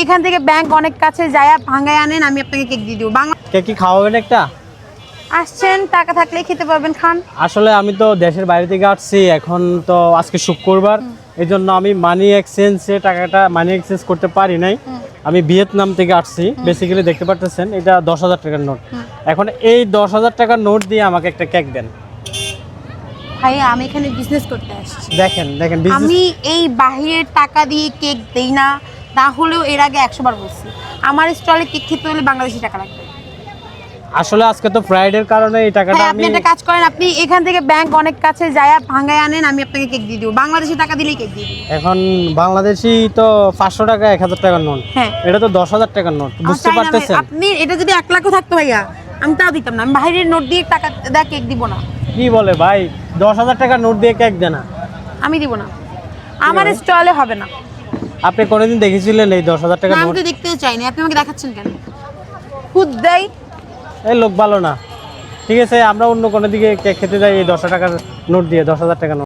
এখান থেকে ব্যাংক অনেক কাছে যায়, ভাঙায় আনেন, আমি আপনাকে কেক দিয়ে দিব। বাংলা কেক কি খাওয়াবেন একটা? আসছেন, টাকা থাকলে খেতে পারবেন, খান। আসলে আমি তো দেশের বাইরে থেকে আসছি, এখন তো আজকে শুক্রবার, এই জন্য আমি মানি এক্সচেঞ্জ করতে পারি নাই। আমি ভিয়েতনাম থেকে আসছি, বেসিক্যালি দেখতে পারতেছেন এটা 10,000 টাকার নোট। এখন এই 10,000 টাকার নোট দিয়ে আমাকে একটা কেক দেন। ভাইয়া আমি এখানে বিজনেস করতে আসছি। দেখেন আমি এই বাহিরের টাকা দিয়ে কেক দেই না, তাহলেও এর আগে 100 বার বলছি আমার স্টলে কেক খেতে হলে বাংলাদেশি টাকা লাগবে। আসলে আজকে তো ফ্রাইডের কারণে এই টাকাটা আপনি একটা কাজ করেন, আপনি এখান থেকে ব্যাংক অনেক কাছে যায়, ভাঙায় আনেন, আমি আপনাকে কেক দিয়ে দিব। বাংলাদেশি টাকা দিলেই কেক দিয়ে দিব। এখন বাংলাদেশি তো 500 টাকা 1,000 টাকার নোট, হ্যাঁ এটা তো 10,000 টাকার নোট, বুঝতে পারতেছেন? আপনি এটা যদি 1 লাখও থাকতো ভাইয়া, আমি তাও দিতাম না। আমি বাইরের নোট দিয়ে টাকা দেয়া কেক দিব না। কি বলে ভাই, 10,000 টাকার নোট দিয়ে কেক দেনা? আমি দিব না, আমার স্টলে হবে না। আপনি কোনোদিন দেখেছিলেন এই 10,000 টাকার আমি নোট? তো দেখতেও চাইনি, আপনি আমাকে দেখাচ্ছেন কেন? খুদ দেয়। এই লোক ভালো না। ঠিক আছে, আমরা অন্য কোনো দিকে কেক খেতে যাই এই 10 টাকার নোট দিয়ে, 10,000 টাকার নোট।